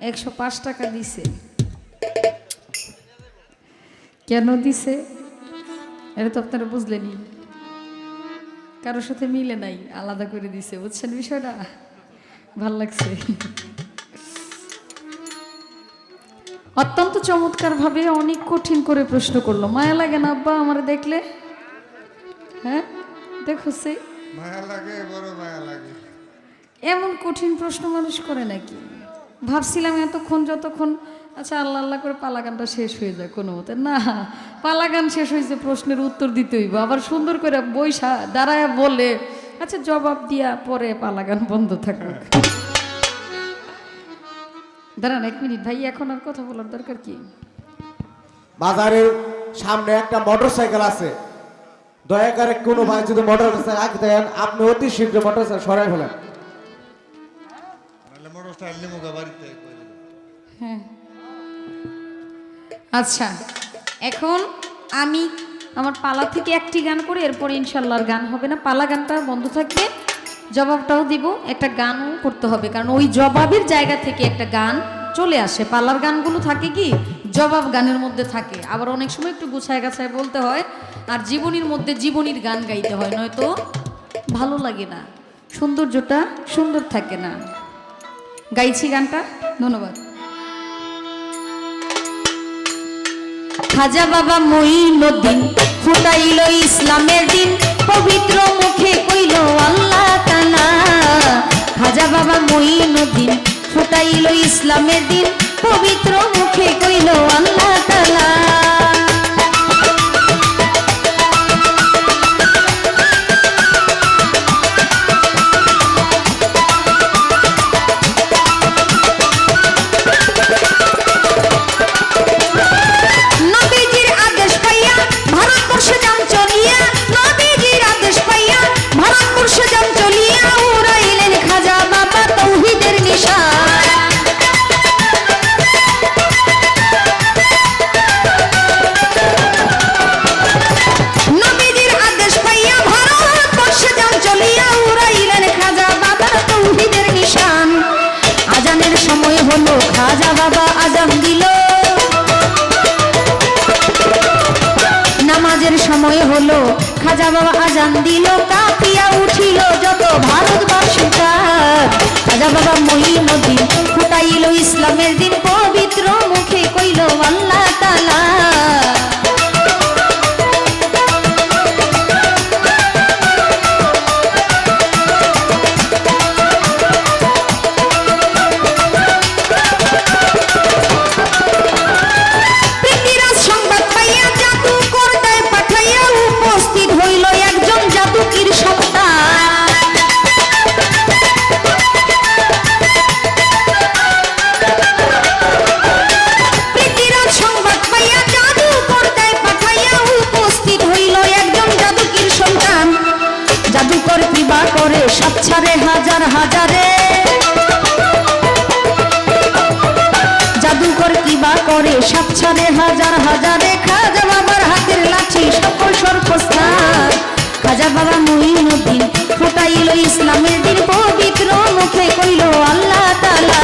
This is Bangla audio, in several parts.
105 টাকা দিছে। কেন দিছে এটা তো আপনারা বুঝলেনই, কারোর সাথে মিলে নাই, আলাদা করে দিছে। বুঝছেন বিষয়টা? ভাল লাগছে। অত্যন্ত চমৎকার ভাবে অনেক কঠিন করে প্রশ্ন করলো। মায়া লাগে না আব্বা আমার দেখলে? হ্যাঁ দেখো সে মায়া লাগে, বড় মায়া লাগে। এমন কঠিন প্রশ্ন মানুষ করে নাকি? ভাবছিলাম এতক্ষণ যতক্ষণ আচ্ছা আল্লাহ আল্লাহ করে পালা গানটা শেষ হয়ে যায় কোনো মতে, না পালা গান শেষ হয়েছে প্রশ্নের উত্তর দিতে হইব, আবার সুন্দর করে বৈশা দাঁড়ায় বলে আচ্ছা জবাব দিয়া পরে পালা গান বন্ধ থাকুক। দাঁড়ান 1 মিনিট ভাই, এখন আর কথা বলার দরকার কি? বাজারের সামনে একটা মোটরসাইকেল আছে, দয়া করে কোনো ভাই যদি মোটরসাইকেল আগে দেন আপনি অতি শীঘ্র মোটরসাইকেল সরাই ফেলেন। নাহলে মোটরসাইকেল নিয়ে মুখে বাড়িতে হ্যাঁ আচ্ছা, এখন আমি আমার পালা থেকে একটি গান করে এরপরে ইনশাল্লাহ আর গান হবে না, পালা গানটা বন্ধ থাকবে, জবাবটাও দিব, একটা গানও করতে হবে, কারণ ওই জবাবের জায়গা থেকে একটা গান চলে আসে। পালার গানগুলো থাকে কি জবাব গানের মধ্যে থাকে, আবার অনেক সময় একটু গুছায় গাছায় বলতে হয়, আর জীবনীর মধ্যে জীবনীর গান গাইতে হয়, নয়তো ভালো লাগে না, সৌন্দর্যটা সুন্দর থাকে না। গাইছি গানটা, ধন্যবাদ। খাজা বাবা মঈনুদ্দিন ফুটাইল ইসলামের দিন, পবিত্র মুখে কইল আল্লাহ তাআলা। খাজা বাবা মঈনুদ্দিন ফুটাইল ইসলামের দিন, পবিত্র মুখে কইল আল্লাহ তাআলা। খাজা বাবা আজান দিল, নামাজের সময় হলো, খাজা বাবা আজান দিল, কাঁপিয়া উঠিল যত ভারতবাসীকার। খাজা বাবা মঈনুদ্দিন ফুটাইল ইসলামের দিন, পবিত্র মুখে কইল আল্লাহ তাআলা। সাতছাড়ে হাজার হাজারে জাদুকর কিবা করে, সাতছাড়ে হাজার হাজারে, খাজা বাবার হাতের লাঠি সকল সর্বস্থান। খাজা বাবা মঈনুদ্দিন ফুটাইল ইসলামের দিন, পবিত্র মুখে কইল আল্লাহ তাআলা।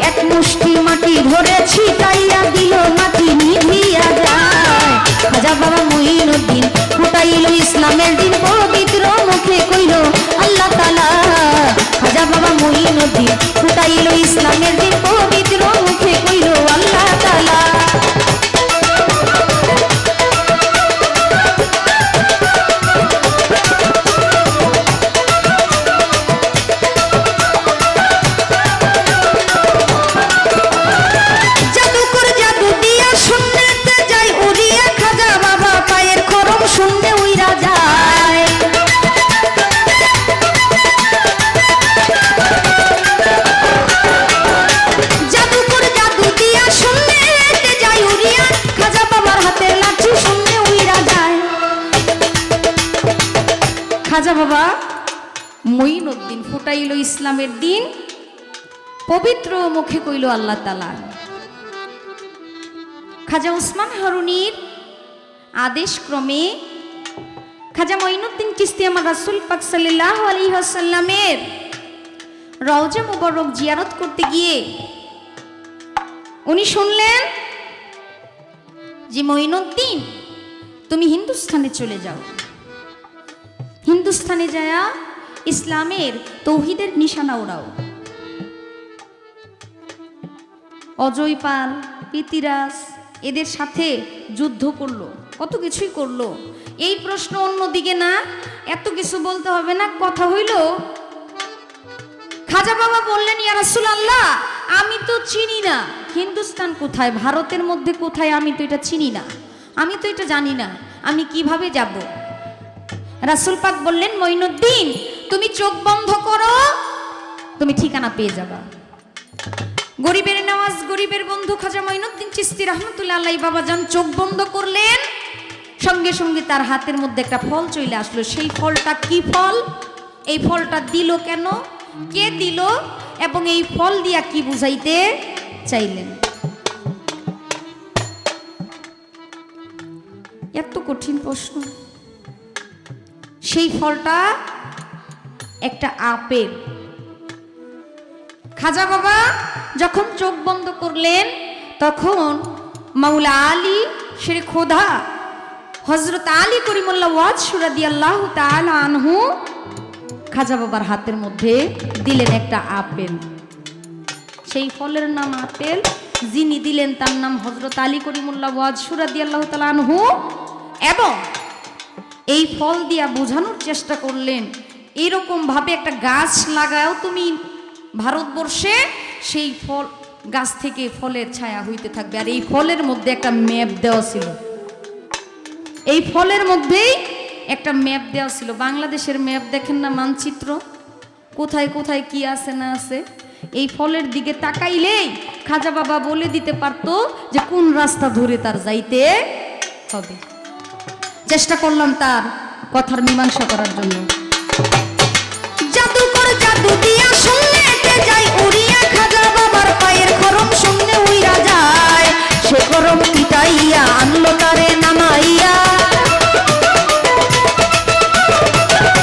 এক মুষ্টি মাটি ধরে ছিটাইয়া দিল, মাটি নিভিয়া যায়। খাজা বাবা মঈনুদ্দিন ফুটাইল ইসলামের দিন, পবিত্র মুখে কইল আল্লাহ তাআলা। খাজা বাবা মঈনুদ্দিন ফুটাইল ইসলামের দিন, পবিত্র মুখে কইল আল্লাহ তাআলা। জাদু বাবা মঈনুদ্দিন ফুটাইল ইসলামের দিন, পবিত্র মুখে কইল আল্লাহ তাআলা। খাজা ওসমান হারুনির আদেশ ক্রমে খাজা মঈনুদ্দিন চিশতি আমার রাসূল পাক সাল্লাল্লাহু আলাইহি ওয়াসাল্লামের রওজা মুবারক জিয়ারত করতে গিয়ে উনি শুনলেন যে মঈনুদ্দিন তুমি হিন্দুস্তানে চলে যাও, হিন্দুস্তানে যায়া ইসলামের তৌহিদের নিশানা ওড়াও। অজয় পাল, পৃথিরাজ এদের সাথে যুদ্ধ করলো, কত কিছুই করলো। এই প্রশ্ন অন্যদিকে না, এত কিছু বলতে হবে না, কথা হইল খাজা বাবা বললেন ইয়া রাসূলুল্লাহ আমি তো চিনি না হিন্দুস্তান কোথায়, ভারতের মধ্যে কোথায়, আমি তো এটা চিনি না, আমি তো এটা জানি না, আমি কিভাবে যাব? রাসূল পাক বললেন মঈনুদ্দিন তুমি চোখ বন্ধ করো, তুমি ঠিকানা পেয়ে যাবা। গরিবের নওয়াজ, গরিবের বন্ধু খাজা মঈনুদ্দিন চিশতি রহমাতুল্লাহ আলাইহি বাবাজান চোখ বন্ধ করলেন, সঙ্গে সঙ্গে তার হাতের মধ্যে একটা ফল চলে আসলো। সেই ফলটা কি ফল? এই ফলটা দিল কেন, কে দিল, এবং এই ফল দিয়া কি বুঝাইতে চাইলেন? এত কঠিন প্রশ্ন। সেই ফলটা একটা আপেল। খাজা বাবা যখন চোখ বন্ধ করলেন তখন মাওলা আলী শেরে খোদা হযরত আলী করিমুল্লাহ ওয়াজ রাদিয়াল্লাহু তাআলা আনহু খাজা বাবার হাতের মধ্যে দিলেন একটা আপেল। সেই ফলের নাম আপেল, যিনি দিলেন তার নাম হযরত আলী করিমুল্লাহ ওয়াজ রাদিয়াল্লাহু তাআলা আনহু। এবং এই ফল দিয়া বোঝানোর চেষ্টা করলেন এরকম ভাবে একটা গাছ লাগাও তুমি ভারতবর্ষে, সেই ফল গাছ থেকে ফলের ছায়া হইতে থাকবে। আর এই ফলের মধ্যে একটা ম্যাপ দেওয়া ছিল, এই ফলের মধ্যেই একটা ম্যাপ দেওয়া ছিল। বাংলাদেশের ম্যাপ দেখেন না, মানচিত্র, কোথায় কোথায় কি আছে না আছে, এই ফলের দিকে তাকাইলেই খাজা বাবা বলে দিতে পারতো যে কোন রাস্তা ধরে তার যাইতে হবে। চেষ্টা করলাম তার কথার মীমাংসা করার জন্য। জাদুকর জাদু দিয়া শুনলেতে যাই উড়িয়া, খাজা বাবার পায়ের খরম শুনলে উইরা যায়, সে খরম পিটাইয়া আনলো তারে নামাইয়া,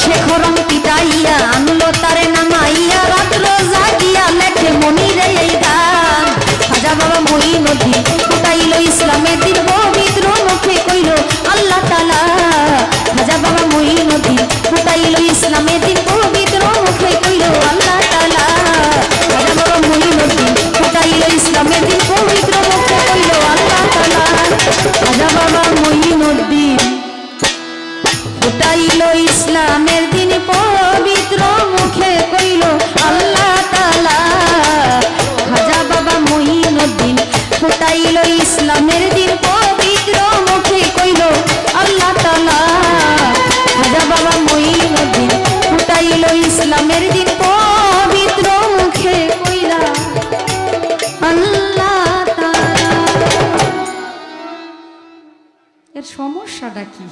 সে খরম পিটাইয়া আনলো তারে নামাইয়া, রাত্র জাগিয়া লেখে মনিরে এই গান। খাজা বাবা মঈনুদ্দিন ফুটাইল ইসলামের দিন, পবিত্র মুখে কইল আল্লাহ তাআলা। খাজা বাবা মঈনুদ্দিন ফুটাইল ইসলামের দিন, পবিত্র মুখে কইল আল্লাহ তাআলা। খাজা বাবা মঈনুদ্দিন ফুটাইল ইসলামের দিন, পবিত্র মুখে কইল আল্লাহ তাআলা। খাজা বাবা মঈনুদ্দিন ফুটাইল ইসলামের দিন, পবিত্র মুখে কইল আল্লাহ তাআলা। খাজা বাবা মঈনুদ্দিন ফুটাইল ইসলামের দিন, পবিত্র মুখে কইল আল্লাহ তাআলা। খাজা বাবা মঈনুদ্দিন ফুটাইল ইসলামের দিন, পবিত্র মুখে কইল আল্লাহ তাআলা। এর সমস্যাটা কি?